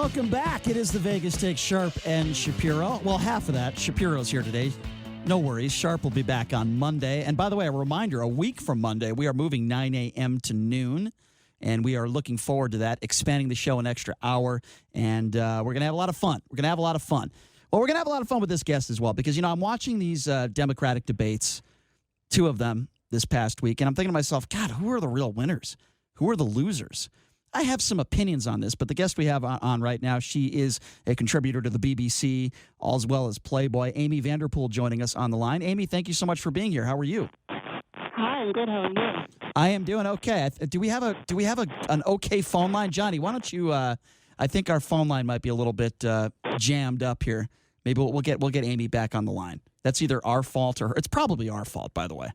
welcome back. It is the Vegas Take Sharp and Shapiro. Well, half of that. Shapiro's here today. No worries. Sharp will be back on Monday. And by the way, a reminder, a week from Monday, we are moving 9 a.m. to noon. And we are looking forward to that, expanding the show an extra hour. And we're going to have a lot of fun. Well, we're going to have a lot of fun with this guest as well. Because, I'm watching these Democratic debates, two of them this past week. And I'm thinking to myself, God, who are the real winners? Who are the losers? I have some opinions on this, but the guest we have on right now, she is a contributor to the BBC, as well as Playboy. Amee Vanderpool joining us on the line. Amee, thank you so much for being here. How are you? Hi, I'm good. How are you? I am doing okay. Do we have an okay phone line, Johnny? Why don't you? I think our phone line might be a little bit jammed up here. Maybe we'll get Amee back on the line. That's either our fault or her. It's probably our fault, by the way.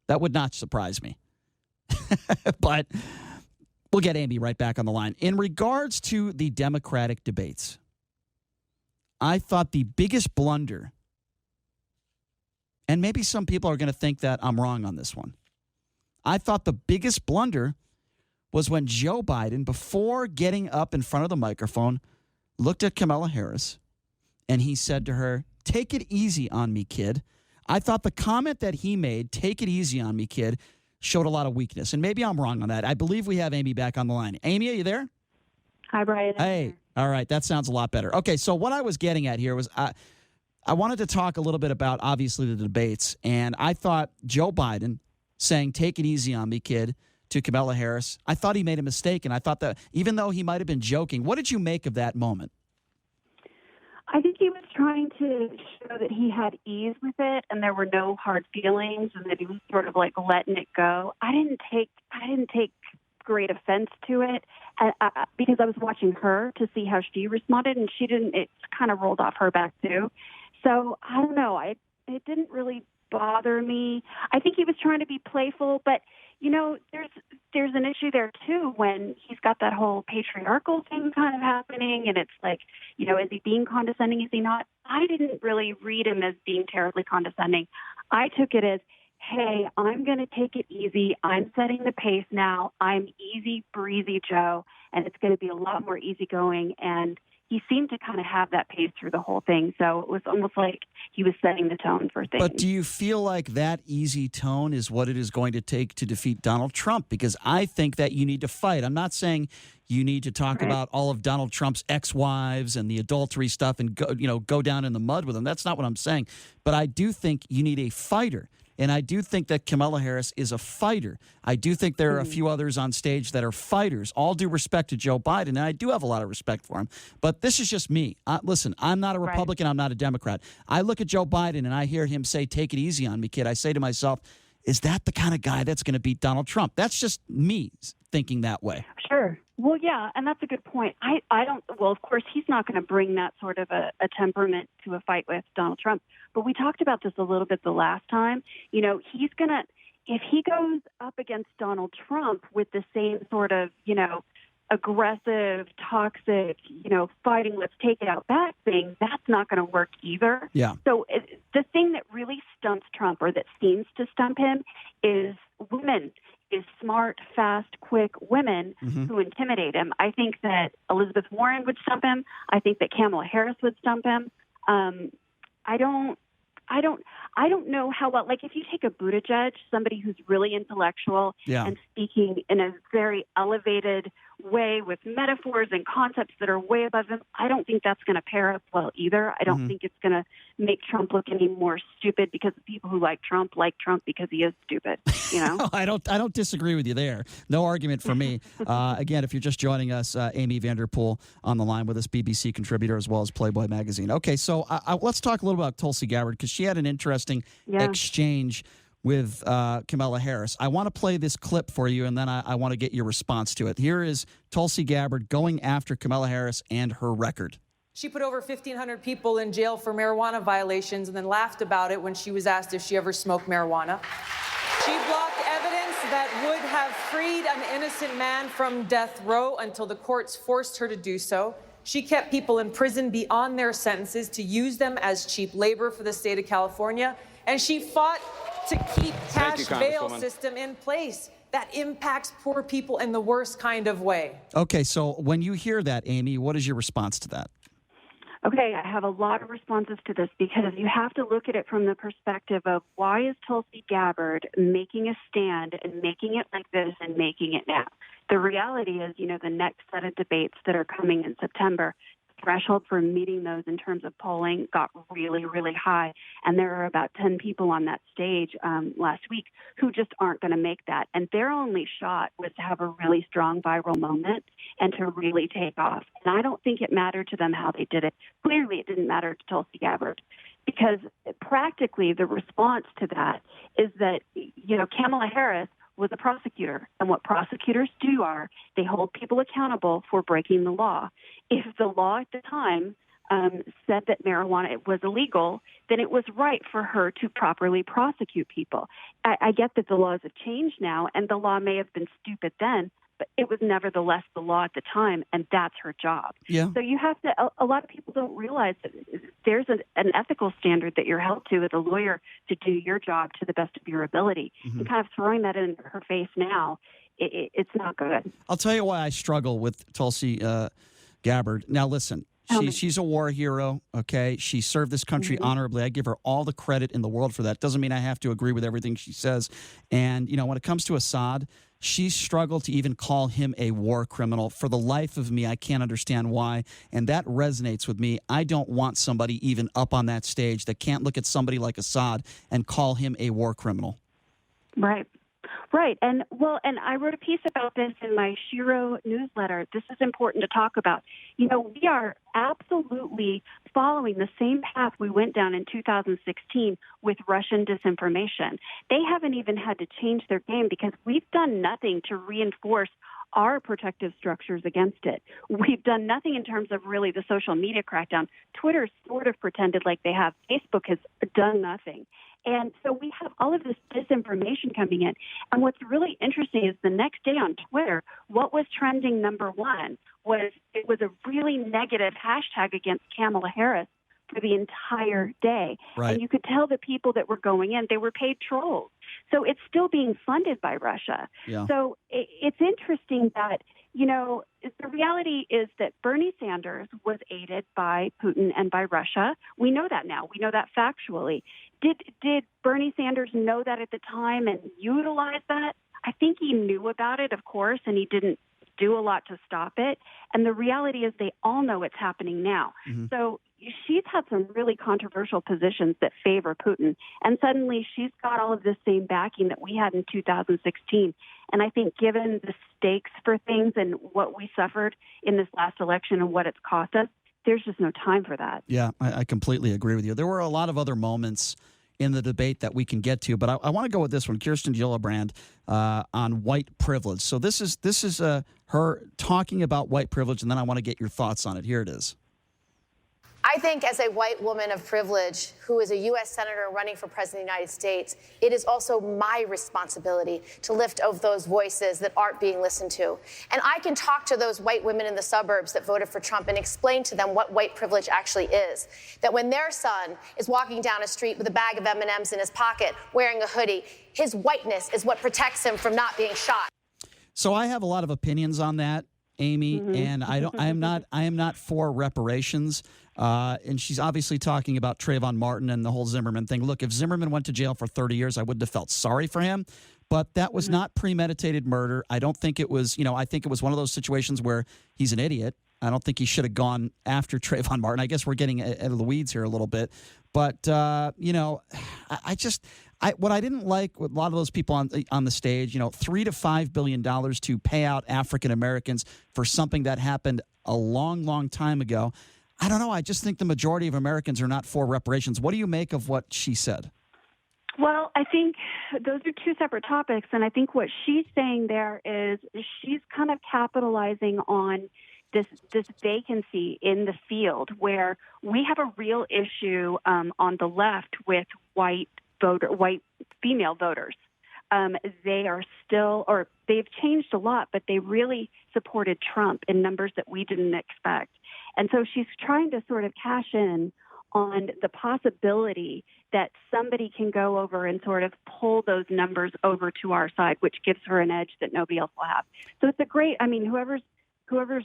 That would not surprise me. But we'll get Amee right back on the line. In regards to the Democratic debates, I thought the biggest blunder, and maybe some people are going to think that I'm wrong on this one, I thought the biggest blunder was when Joe Biden, before getting up in front of the microphone, looked at Kamala Harris, and he said to her, "Take it easy on me, kid." I thought the comment that he made, "Take it easy on me, kid," showed a lot of weakness. And maybe I'm wrong on that. I believe we have Amee back on the line. Amee, are you there? Hi, Brian. Hey. All right. That sounds a lot better. Okay, so what I was getting at here was I wanted to talk a little bit about, obviously, the debates. And I thought Joe Biden saying, "Take it easy on me, kid," to Kamala Harris, I thought he made a mistake. And I thought that even though he might have been joking, what did you make of that moment? I think he was trying to show that he had ease with it and there were no hard feelings and that he was sort of like letting it go. I didn't take great offense to it because I was watching her to see how she responded, and she didn't. It kind of rolled off her back too. So I don't know. It didn't really bother me. I think he was trying to be playful, but there's an issue there too when he's got that whole patriarchal thing kind of happening, and it's like, is he being condescending? Is he not? I didn't really read him as being terribly condescending. I took it as, hey, I'm going to take it easy. I'm setting the pace now. I'm easy breezy Joe, and it's going to be a lot more easygoing. And he seemed to kind of have that pace through the whole thing. So it was almost like he was setting the tone for things. But do you feel like that easy tone is what it is going to take to defeat Donald Trump? Because I think that you need to fight. I'm not saying you need to talk about all of Donald Trump's ex-wives and the adultery stuff and go down in the mud with them. That's not what I'm saying. But I do think you need a fighter. And I do think that Kamala Harris is a fighter. I do think there are a few others on stage that are fighters. All due respect to Joe Biden, and I do have a lot of respect for him. But this is just me. Listen, I'm not a Republican. Right. I'm not a Democrat. I look at Joe Biden and I hear him say, "Take it easy on me, kid." I say to myself, is that the kind of guy that's going to beat Donald Trump? That's just me thinking that way. Sure. Well, yeah, and that's a good point. I don't. Well, of course, he's not going to bring that sort of a temperament to a fight with Donald Trump. But we talked about this a little bit the last time. He's going to, if he goes up against Donald Trump with the same sort of, aggressive, toxic, fighting, let's take it out back thing, that's not going to work either. Yeah. So the thing that really stumps Trump, or that seems to stump him, is women. Is smart, fast, quick women who intimidate him. I think that Elizabeth Warren would stump him. I think that Kamala Harris would stump him. I don't know how well. Like if you take a Buttigieg, somebody who's really intellectual and speaking in a very elevated way with metaphors and concepts that are way above him, I don't think that's going to pair up well either. I don't think it's going to make Trump look any more stupid because the people who like Trump because he is stupid. I don't disagree with you there. No argument for me. Again, if you're just joining us, Amee Vanderpool on the line with us, BBC contributor as well as Playboy Magazine. Okay, so let's talk a little about Tulsi Gabbard because she had an interesting exchange with Kamala Harris. I want to play this clip for you, and then I want to get your response to it. Here is Tulsi Gabbard going after Kamala Harris and her record. She put over 1,500 people in jail for marijuana violations and then laughed about it when she was asked if she ever smoked marijuana. She blocked evidence that would have freed an innocent man from death row until the courts forced her to do so. She kept people in prison beyond their sentences to use them as cheap labor for the state of California. And she fought to keep cash bail system in place. that impacts poor people in the worst kind of way. Okay, so when you hear that, Amee, what is your response to that? Okay, I have a lot of responses to this because you have to look at it from the perspective of why is Tulsi Gabbard making a stand and making it like this and making it now? The reality is, the next set of debates that are coming in September, threshold for meeting those in terms of polling got really, really high. And there are about 10 people on that stage last week who just aren't going to make that. And their only shot was to have a really strong viral moment and to really take off. And I don't think it mattered to them how they did it. Clearly, it didn't matter to Tulsi Gabbard because practically the response to that is that, Kamala Harris was a prosecutor. And what prosecutors do are they hold people accountable for breaking the law. If the law at the time said that marijuana was illegal, then it was right for her to properly prosecute people. I get that the laws have changed now, and the law may have been stupid then, but it was nevertheless the law at the time, and that's her job. Yeah. So you have to, a lot of people don't realize that there's an ethical standard that you're held to as a lawyer to do your job to the best of your ability. Mm-hmm. And kind of throwing that in her face now, it's not good. I'll tell you why I struggle with Tulsi Gabbard. Now, listen, she's a war hero, okay? She served this country honorably. I give her all the credit in the world for that. Doesn't mean I have to agree with everything she says. And, when it comes to Assad, she struggled to even call him a war criminal. For the life of me, I can't understand why. And that resonates with me. I don't want somebody even up on that stage that can't look at somebody like Assad and call him a war criminal. Right. Right. And I wrote a piece about this in my Shapiro newsletter. This is important to talk about. We are absolutely following the same path we went down in 2016 with Russian disinformation. They haven't even had to change their game because we've done nothing to reinforce our protective structures against it. We've done nothing in terms of really the social media crackdown. Twitter sort of pretended like they have. Facebook has done nothing. And so we have all of this disinformation coming in. And what's really interesting is the next day on Twitter, what was trending number one was it was a really negative hashtag against Kamala Harris for the entire day. Right. And you could tell the people that were going in, they were paid trolls. So it's still being funded by Russia. Yeah. So it's interesting that, the reality is that Bernie Sanders was aided by Putin and by Russia. We know that now. We know that factually. Did Bernie Sanders know that at the time and utilize that? I think he knew about it, of course, and he didn't do a lot to stop it. And the reality is they all know it's happening now. Mm-hmm. So she's had some really controversial positions that favor Putin. And suddenly she's got all of this same backing that we had in 2016. And I think given the stakes for things and what we suffered in this last election and what it's cost us, there's just no time for that. Yeah, I completely agree with you. There were a lot of other moments in the debate that we can get to, but I want to go with this one, Kirsten Gillibrand, on white privilege. So this is her talking about white privilege, and then I want to get your thoughts on it. Here it is. I think as a white woman of privilege who is a U.S. Senator running for President of the United States, it is also my responsibility to lift up those voices that aren't being listened to. And I can talk to those white women in the suburbs that voted for Trump and explain to them what white privilege actually is. That when their son is walking down a street with a bag of M&Ms in his pocket, wearing a hoodie, his whiteness is what protects him from not being shot. So I have a lot of opinions on that, Amee, and I am not for reparations. And she's obviously talking about Trayvon Martin and the whole Zimmerman thing. Look, if Zimmerman went to jail for 30 years, I wouldn't have felt sorry for him. But that was not premeditated murder. I don't think it was, I think it was one of those situations where he's an idiot. I don't think he should have gone after Trayvon Martin. I guess we're getting out of the weeds here a little bit. But, what I didn't like with a lot of those people on the stage, $3 to $5 billion to pay out African Americans for something that happened a long, long time ago. I don't know. I just think the majority of Americans are not for reparations. What do you make of what she said? Well, I think those are two separate topics. And I think what she's saying there is she's kind of capitalizing on this vacancy in the field where we have a real issue on the left with white female voters. They are still, or they've changed a lot, but they really supported Trump in numbers that we didn't expect. And so she's trying to sort of cash in on the possibility that somebody can go over and sort of pull those numbers over to our side, which gives her an edge that nobody else will have. So it's a great, I mean, whoever's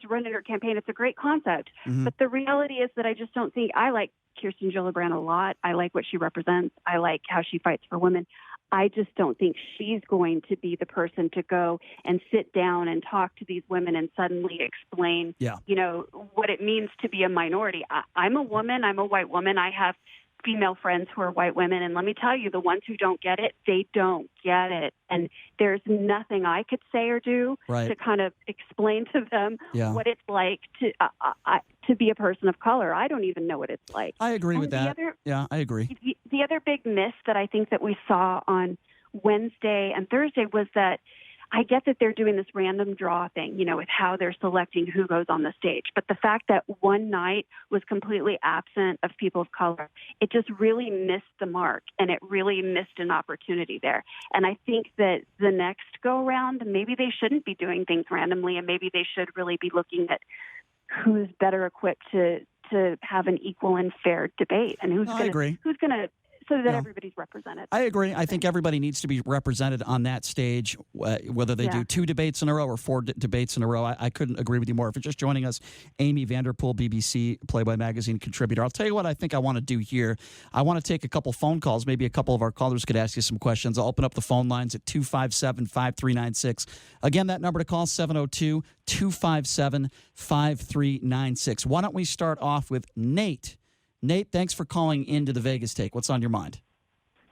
running her campaign, it's a great concept. Mm-hmm. But the reality is that I just don't think, I like Kirsten Gillibrand a lot. I like what she represents. I like how she fights for women. I just don't think she's going to be the person to go and sit down and talk to these women and suddenly explain, you know, what it means to be a minority. I'm a woman. I'm a white woman. I have female friends who are white women. And let me tell you, the ones who don't get it, they don't get it. And there's nothing I could say or do to kind of explain to them what it's like to be a person of color. I don't even know what it's like. I agree with that. I agree. The other big miss that I think that we saw on Wednesday and Thursday was that I get that they're doing this random draw thing, you know, with how they're selecting who goes on the stage. But the fact that one night was completely absent of people of color, it just really missed the mark, and it really missed an opportunity there. And I think that the next go around, maybe they shouldn't be doing things randomly, and maybe they should really be looking at who's better equipped to have an equal and fair debate, and who's going to so that everybody's represented. I agree. I think everybody needs to be represented on that stage, whether they do 2 debates in a row or 4 debates in a row. I couldn't agree with you more. If you're just joining us, Amee Vanderpool, BBC, Playboy Magazine contributor. I'll tell you what I think I want to do here. I want to take a couple phone calls. Maybe a couple of our callers could ask you some questions. I'll open up the phone lines at 257-5396. Again, that number to call, 702-257-5396. Why don't we start off with Nate? Nate, thanks for calling into the Vegas Take. What's on your mind?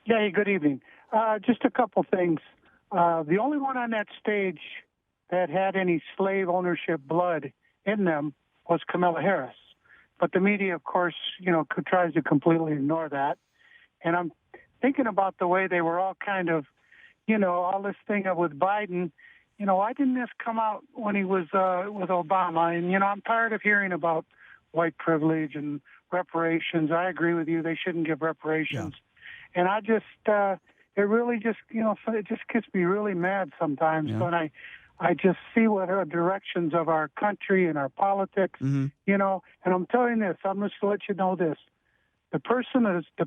Yeah, good evening. Just a couple things. The only one on that stage that had any slave ownership blood in them was Kamala Harris. But the media, of course, you know, tries to completely ignore that. And I'm thinking about the way they were all kind of, you know, all this thing with Biden. You know, why didn't this come out when he was with Obama? And, you know, I'm tired of hearing about white privilege and reparations. I agree with you. They shouldn't give reparations. Yeah. And I just, it really just, you know, it just gets me really mad sometimes when I just see what are directions of our country and our politics, you know, and I'm telling you this, I'm just to let you know this. The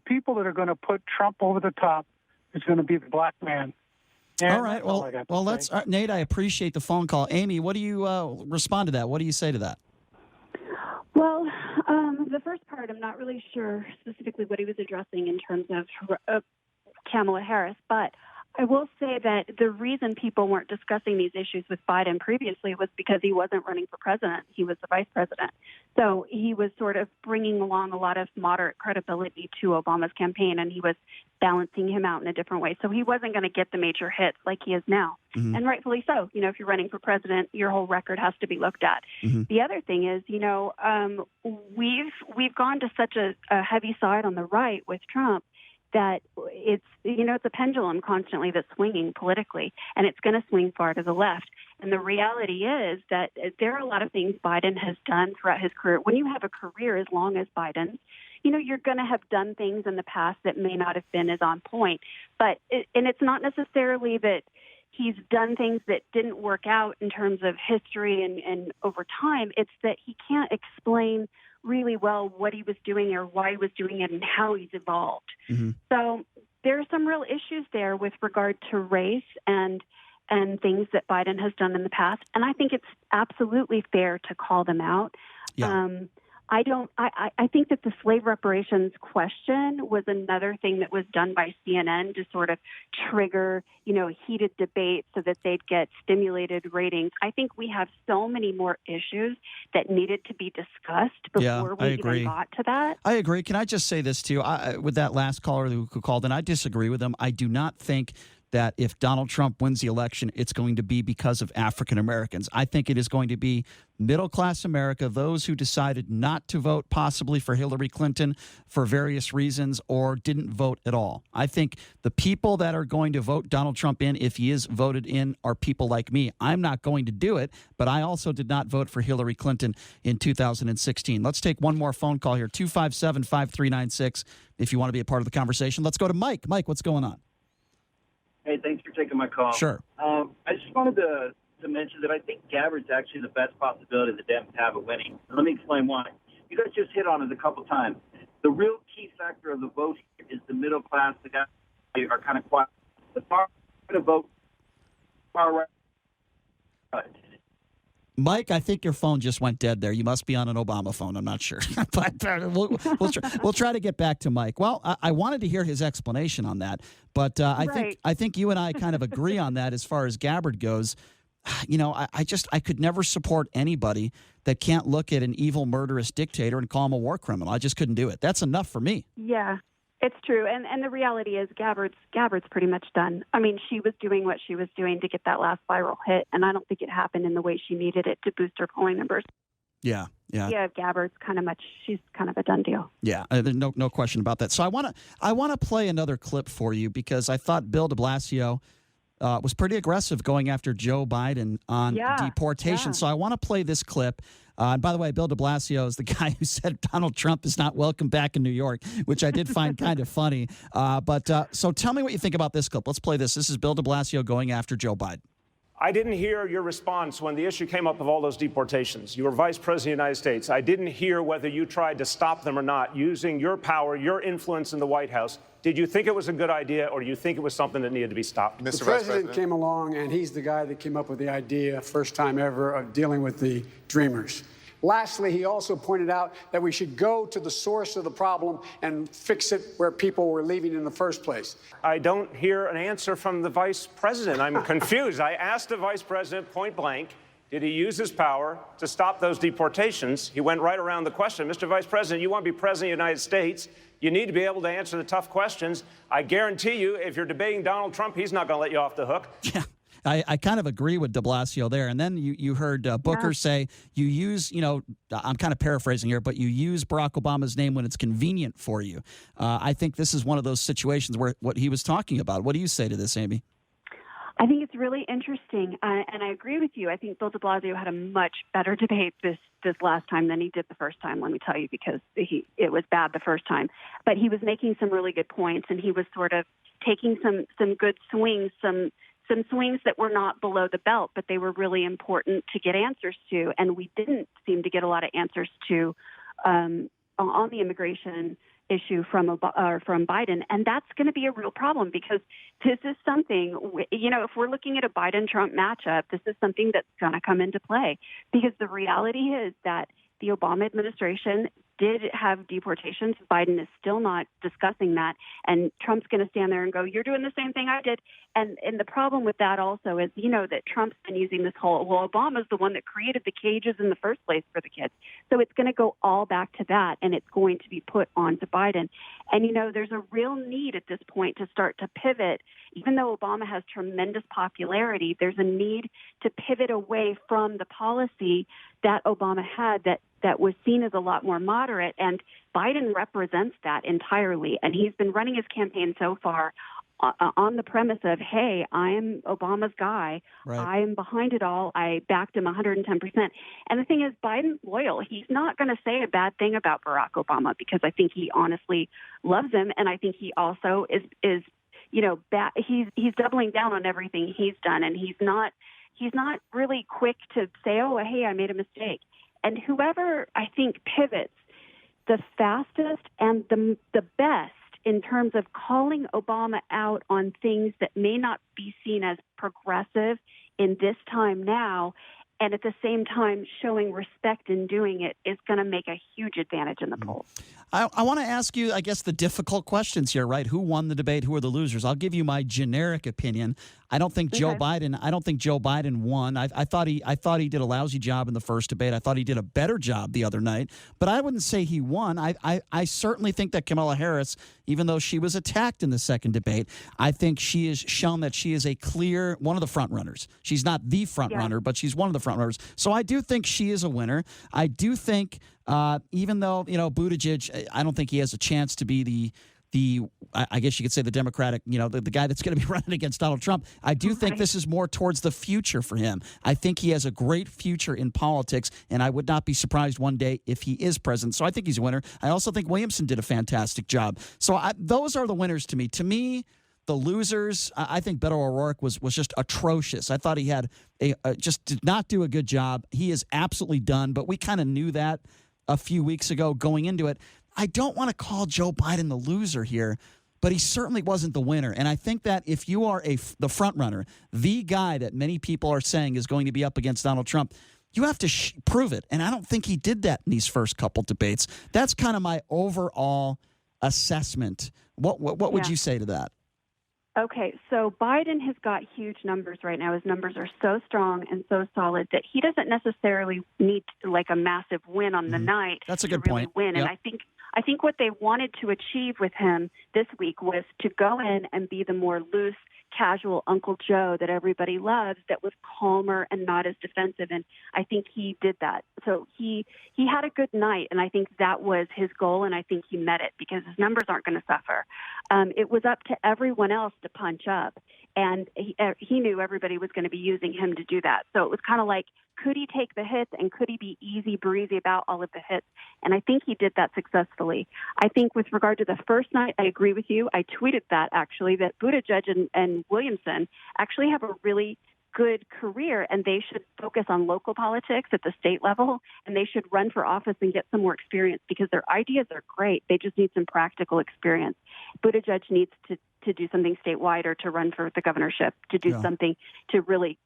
people that are going to put Trump over the top is going to be the black man. And all right. Well, let's, Nate, I appreciate the phone call. Amee, what do you respond to that? What do you say to that? Well, the first part, I'm not really sure specifically what he was addressing in terms of Kamala Harris, but I will say that the reason people weren't discussing these issues with Biden previously was because he wasn't running for president. He was the vice president. So he was sort of bringing along a lot of moderate credibility to Obama's campaign, and he was balancing him out in a different way. So he wasn't going to get the major hits like he is now. And rightfully so. You know, if you're running for president, your whole record has to be looked at. The other thing is, you know, we've gone to such a heavy side on the right with Trump that it's, you know, it's a pendulum constantly that's swinging politically, and it's going to swing far to the left. And the reality is that there are a lot of things Biden has done throughout his career. When you have a career as long as Biden's, you know, you're going to have done things in the past that may not have been as on point. But and it's not necessarily that he's done things that didn't work out in terms of history and over time. It's that he can't explain really well what he was doing or why he was doing it and how he's evolved. So there are some real issues there with regard to race and things that Biden has done in the past. And I think it's absolutely fair to call them out. I think that the slave reparations question was another thing that was done by CNN to sort of trigger, you know, heated debate so that they'd get stimulated ratings. I think we have so many more issues that needed to be discussed before we even got to that. I agree. Can I just say this too? With that last caller who called in, I disagree with him. I do not think that if Donald Trump wins the election, it's going to be because of African Americans. I think it is going to be middle-class America, those who decided not to vote possibly for Hillary Clinton for various reasons or didn't vote at all. I think the people that are going to vote Donald Trump in, if he is voted in, are people like me. I'm not going to do it, but I also did not vote for Hillary Clinton in 2016. Let's take one more phone call here, 257-5396, if you want to be a part of the conversation. Let's go to Mike. Mike, what's going on? Hey, thanks for taking my call. Sure. I just wanted to mention that I think Gabbard's actually the best possibility the Dems have of winning. And let me explain why. You guys just hit on it a couple times. The real key factor of the vote here is the middle class, the guys who are kind of quiet. The far right of vote, far right. Mike, I think your phone just went dead there. You must be on an Obama phone. I'm not sure. But we'll try to get back to Mike. Well, I wanted to hear his explanation on that, but I think you and I kind of agree on that as far as Gabbard goes. You know, I could never support anybody that can't look at an evil, murderous dictator and call him a war criminal. I just couldn't do it. That's enough for me. Yeah. It's true, and the reality is Gabbard's pretty much done. I mean, she was doing what she was doing to get that last viral hit, and I don't think it happened in the way she needed it to boost her polling numbers. Yeah. Yeah, Gabbard's she's kind of a done deal. Yeah, there's no question about that. So I want to play another clip for you because I thought Bill de Blasio was pretty aggressive going after Joe Biden on deportation. Yeah. So I want to play this clip. And by the way, Bill de Blasio is the guy who said Donald Trump is not welcome back in New York, which I did find kind of funny. So tell me what you think about this clip. Let's play this. This is Bill de Blasio going after Joe Biden. I didn't hear your response when the issue came up of all those deportations. You were vice president of the United States. I didn't hear whether you tried to stop them or not using your power, your influence in the White House. Did you think it was a good idea, or do you think it was something that needed to be stopped? The president came along, and he's the guy that came up with the idea, first time ever, of dealing with the Dreamers. Lastly, he also pointed out that we should go to the source of the problem and fix it where people were leaving in the first place. I don't hear an answer from the vice president. I'm confused. I asked the vice president point blank, did he use his power to stop those deportations? He went right around the question. Mr. Vice President, you want to be president of the United States. You need to be able to answer the tough questions. I guarantee you, if you're debating Donald Trump, he's not going to let you off the hook. Yeah. I kind of agree with de Blasio there. And then you heard Booker say you use, I'm kind of paraphrasing here, but you use Barack Obama's name when it's convenient for you. I think this is one of those situations where what he was talking about. What do you say to this, Amee? I think it's really interesting, and I agree with you. I think Bill de Blasio had a much better debate this last time than he did the first time, let me tell you, because it was bad the first time. But he was making some really good points, and he was sort of taking some good swings, some swings that were not below the belt, but they were really important to get answers to, and we didn't seem to get a lot of answers to on the immigration issue from Biden, and that's going to be a real problem because this is something, if we're looking at a Biden-Trump matchup, this is something that's going to come into play because the reality is that the Obama administration did have deportations. Biden is still not discussing that, and Trump's going to stand there and go, you're doing the same thing I did. And the problem with that also is, that Trump's been using this whole, Obama's the one that created the cages in the first place for the kids. So it's going to go all back to that, and it's going to be put on to Biden. And, there's a real need at this point to start to pivot. Even though Obama has tremendous popularity, there's a need to pivot away from the policy that Obama had that was seen as a lot more moderate, and Biden represents that entirely. And he's been running his campaign so far on the premise of, hey, I am Obama's guy. Right. I'm behind it all. I backed him 110%. And the thing is, Biden's loyal. He's not going to say a bad thing about Barack Obama because I think he honestly loves him, and I think he also is he's doubling down on everything he's done, and he's not really quick to say, oh, hey, I made a mistake. And whoever, I think, pivots the fastest and the best in terms of calling Obama out on things that may not be seen as progressive in this time now, and at the same time showing respect in doing it, is going to make a huge advantage in the polls. I want to ask you, I guess, the difficult questions here, right? Who won the debate? Who are the losers? I'll give you my generic opinion. I don't think Joe Biden won. I thought he did a lousy job in the first debate. I thought he did a better job the other night, but I wouldn't say he won. I certainly think that Kamala Harris, even though she was attacked in the second debate, I think she has shown that she is a clear one of the front runners. She's not the front runner, but she's one of the front runners. So I do think she is a winner. I do think even though, Buttigieg, I don't think he has a chance to be I guess you could say the Democratic, the guy that's going to be running against Donald Trump. I do think this is more towards the future for him. I think he has a great future in politics, and I would not be surprised one day if he is president. So I think he's a winner. I also think Williamson did a fantastic job. So those are the winners to me. To me, the losers, I think Beto O'Rourke was just atrocious. I thought he had just did not do a good job. He is absolutely done, but we kind of knew that a few weeks ago going into it. I don't want to call Joe Biden the loser here, but he certainly wasn't the winner. And I think that if you are the front runner, the guy that many people are saying is going to be up against Donald Trump, you have to prove it. And I don't think he did that in these first couple debates. That's kind of my overall assessment. What would you say to that? Okay, so Biden has got huge numbers right now. His numbers are so strong and so solid that he doesn't necessarily need like a massive win on the night. That's a good to really point. Win. Yep. And I think what they wanted to achieve with him this week was to go in and be the more loose, casual Uncle Joe that everybody loves, that was calmer and not as defensive. And I think he did that. So he had a good night, and I think that was his goal, and I think he met it because his numbers aren't going to suffer. It was up to everyone else to punch up, and he knew everybody was going to be using him to do that. So it was kind of like, could he take the hits, and could he be easy breezy about all of the hits? And I think he did that successfully. I think with regard to the first night, I agree with you. I tweeted that, actually, that Buttigieg and Williamson actually have a really good career, and they should focus on local politics at the state level, and they should run for office and get some more experience because their ideas are great. They just need some practical experience. Buttigieg needs to do something statewide or to run for the governorship, to do something to really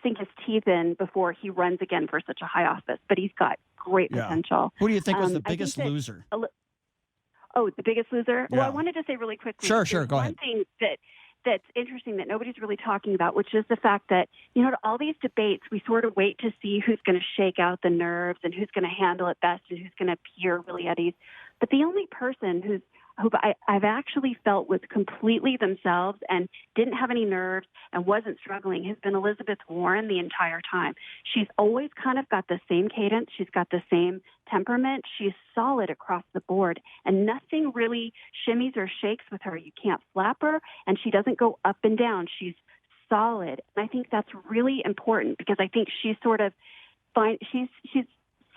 sink his teeth in before he runs again for such a high office. But he's got great potential. Who do you think was the biggest loser? The biggest loser? Yeah. Well, I wanted to say really quickly. Sure, go ahead. One thing that's interesting that nobody's really talking about, which is the fact that, all these debates, we sort of wait to see who's going to shake out the nerves and who's going to handle it best and who's going to appear really at ease. But the only person who I've actually felt was completely themselves and didn't have any nerves and wasn't struggling has been Elizabeth Warren the entire time. She's always kind of got the same cadence. She's got the same temperament. She's solid across the board, and nothing really shimmies or shakes with her. You can't flap her, and she doesn't go up and down. She's solid. And I think that's really important because I think she's sort of she's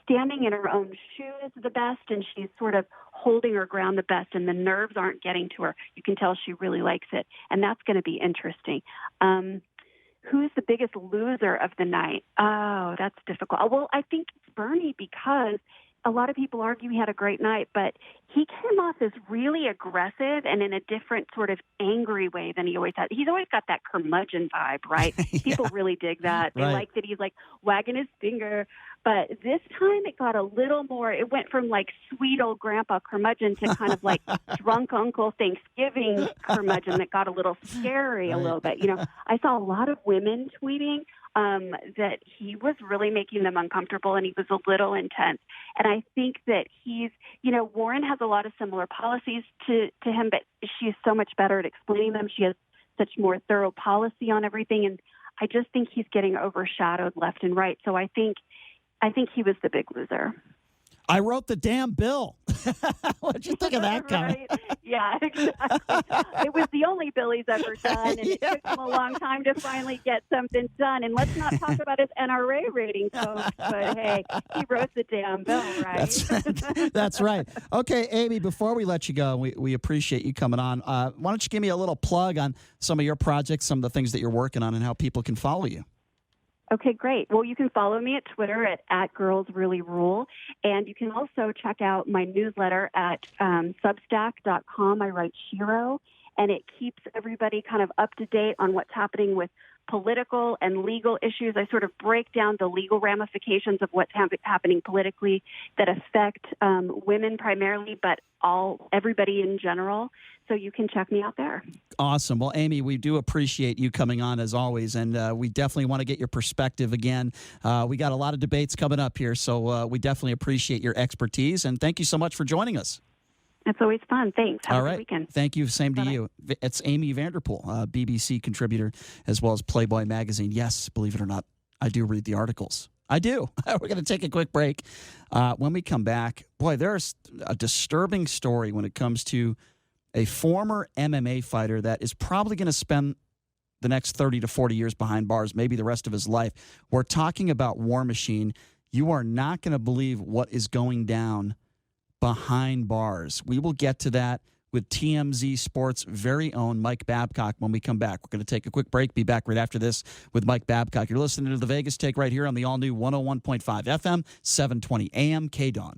standing in her own shoes the best, and she's sort of holding her ground the best, and the nerves aren't getting to her. You can tell she really likes it, and that's going to be interesting. Who's the biggest loser of the night? Oh, that's difficult. Well, I think it's Bernie because a lot of people argue he had a great night, but he came off as really aggressive and in a different sort of angry way than he always had. He's always got that curmudgeon vibe, right? People really dig that. They like that he's like wagging his finger. But this time it got a little more, it went from like sweet old grandpa curmudgeon to kind of like drunk uncle Thanksgiving curmudgeon that got a little scary a little bit. I saw a lot of women tweeting that he was really making them uncomfortable and he was a little intense. And I think that Warren has a lot of similar policies to him, but she's so much better at explaining them. She has such more thorough policy on everything. And I just think he's getting overshadowed left and right. So I think he was the big loser. I wrote the damn bill. What'd you think of that guy? Right? Yeah, exactly. It was the only bill he's ever done, and it took him a long time to finally get something done. And let's not talk about his NRA rating, folks, but hey, he wrote the damn bill, right? That's right. Okay, Amee, before we let you go, we appreciate you coming on. Why don't you give me a little plug on some of your projects, some of the things that you're working on, and how people can follow you? Okay, great. Well, you can follow me at Twitter at Girls Really Rule, and you can also check out my newsletter at Substack.com. I write Shapiro, and it keeps everybody kind of up to date on what's happening with political and legal issues. I sort of break down the legal ramifications of what's happening politically that affect women primarily, but everybody in general. So you can check me out there. Awesome. Well, Amee, we do appreciate you coming on as always, and we definitely want to get your perspective again. We got a lot of debates coming up here, so we definitely appreciate your expertise, and thank you so much for joining us. It's always fun. Thanks. Have All a right. good weekend. Thank you. Same to Bye-bye. you. It's Amee Vanderpool, BBC contributor, as well as Playboy Magazine. Yes, believe it or not, I do read the articles. I do. We're going to take a quick break. When we come back, boy, there's a disturbing story when it comes to a former MMA fighter that is probably going to spend the next 30 to 40 years behind bars, maybe the rest of his life. We're talking about War Machine. You are not going to believe what is going down behind bars. We will get to that with TMZ Sports' very own Mike Babcock when we come back. We're going to take a quick break, be back right after this with Mike Babcock. You're listening to The Vegas Take right here on the all-new 101.5 FM, 720 AM KDWN.